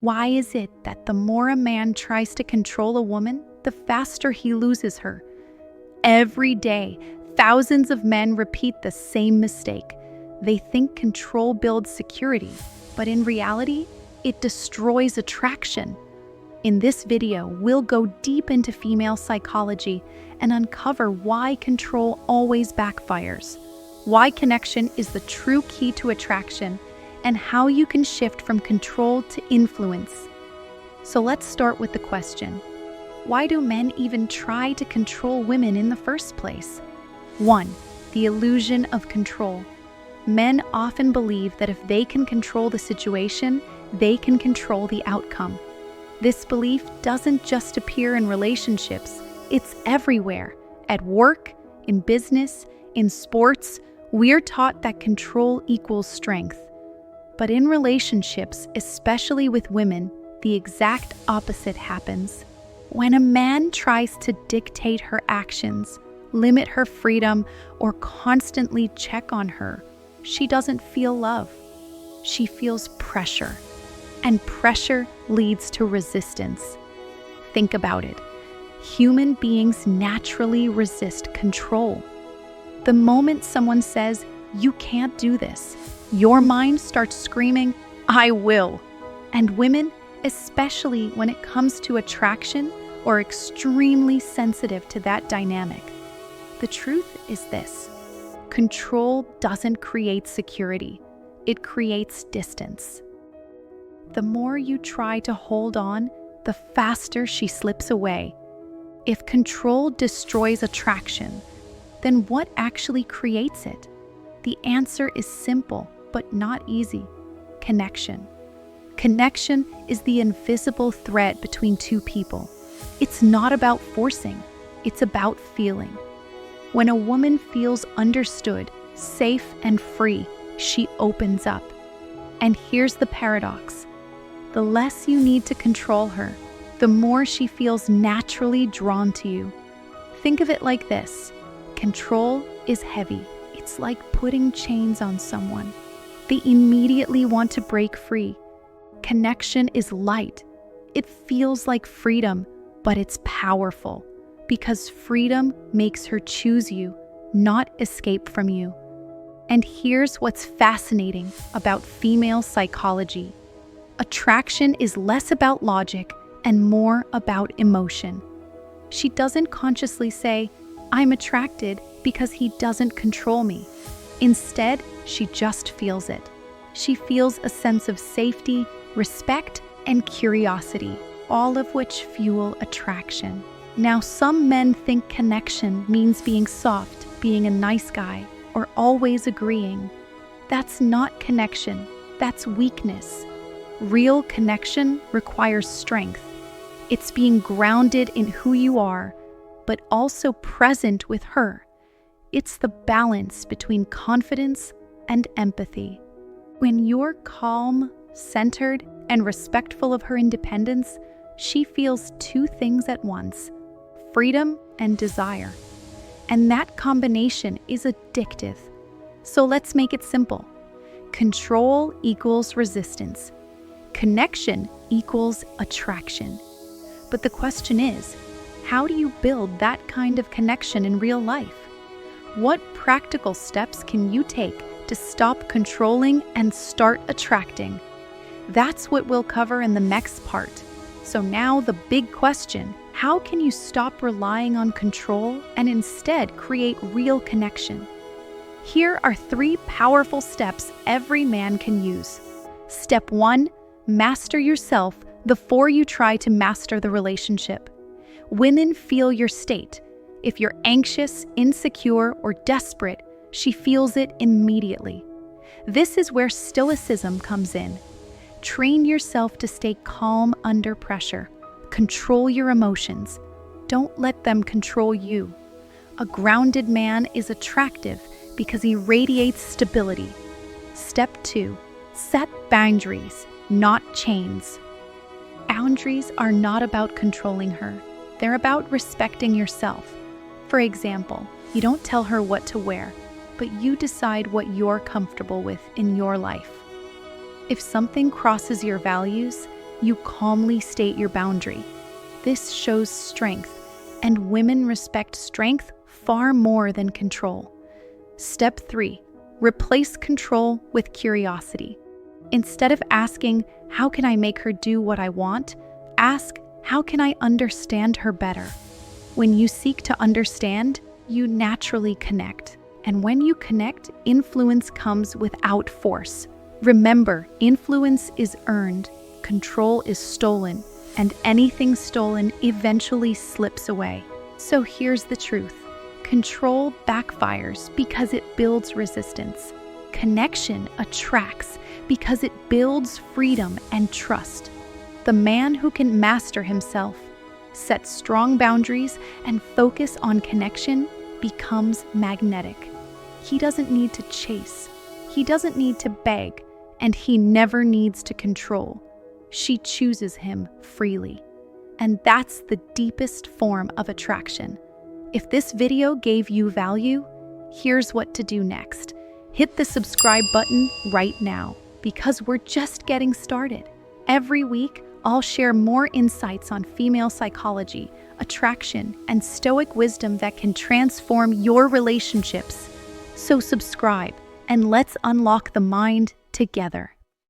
Why is it that the more a man tries to control a woman, the faster he loses her? Every day, thousands of men repeat the same mistake. They think control builds security, but in reality, it destroys attraction. In this video, we'll go deep into female psychology and uncover why control always backfires, why connection is the true key to attraction, and how you can shift from control to influence. So let's start with the question: why do men even try to control women in the first place? 1. The illusion of control. Men often believe that if they can control the situation, they can control the outcome. This belief doesn't just appear in relationships, it's everywhere. At work, in business, in sports, we're taught that control equals strength. But in relationships, especially with women, the exact opposite happens. When a man tries to dictate her actions, limit her freedom, or constantly check on her, she doesn't feel love. She feels pressure. And pressure leads to resistance. Think about it. Human beings naturally resist control. The moment someone says, "You can't do this," your mind starts screaming, "I will." And women, especially when it comes to attraction, are extremely sensitive to that dynamic. The truth is this: control doesn't create security, it creates distance. The more you try to hold on, the faster she slips away. If control destroys attraction, then what actually creates it? The answer is simple, but not easy: connection. Connection is the invisible thread between two people. It's not about forcing, it's about feeling. When a woman feels understood, safe, and free, she opens up. And here's the paradox: the less you need to control her, the more she feels naturally drawn to you. Think of it like this: control is heavy. It's like putting chains on someone. They immediately want to break free. Connection is light. It feels like freedom, but it's powerful, because freedom makes her choose you, not escape from you. And here's what's fascinating about female psychology. Attraction is less about logic and more about emotion. She doesn't consciously say, "I'm attracted because he doesn't control me." Instead, she just feels it. She feels a sense of safety, respect, and curiosity, all of which fuel attraction. Now, some men think connection means being soft, being a nice guy, or always agreeing. That's not connection, that's weakness. Real connection requires strength. It's being grounded in who you are, but also present with her. It's the balance between confidence and empathy. When you're calm, centered, and respectful of her independence, she feels two things at once: freedom and desire. And that combination is addictive. So let's make it simple. Control equals resistance. Connection equals attraction. But the question is, how do you build that kind of connection in real life? What practical steps can you take to stop controlling and start attracting? That's what we'll cover in the next part. So now the big question: how can you stop relying on control and instead create real connection? Here are 3 powerful steps every man can use. Step 1: master yourself before you try to master the relationship. Women feel your state. If you're anxious, insecure, or desperate, she feels it immediately. This is where stoicism comes in. Train yourself to stay calm under pressure. Control your emotions. Don't let them control you. A grounded man is attractive because he radiates stability. Step 2: set boundaries, not chains. Boundaries are not about controlling her. They're about respecting yourself. For example, you don't tell her what to wear, but you decide what you're comfortable with in your life. If something crosses your values, You calmly state your boundary. This shows strength, and women respect strength far more than control. Step 3. Replace control with curiosity. Instead of asking, how can I make her do what I want? Ask, how can I understand her better? When you seek to understand, you naturally connect. And when you connect, influence comes without force. Remember, influence is earned, control is stolen, and anything stolen eventually slips away. So here's the truth. Control backfires because it builds resistance. Connection attracts because it builds freedom and trust. The man who can master himself, set strong boundaries, and focus on connection becomes magnetic. He doesn't need to chase. He doesn't need to beg, and he never needs to control. She chooses him freely. And that's the deepest form of attraction. If this video gave you value, here's what to do next. Hit the subscribe button right now, because we're just getting started. Every week, I'll share more insights on female psychology, attraction, and Stoic wisdom that can transform your relationships. So subscribe, and let's unlock the mind together.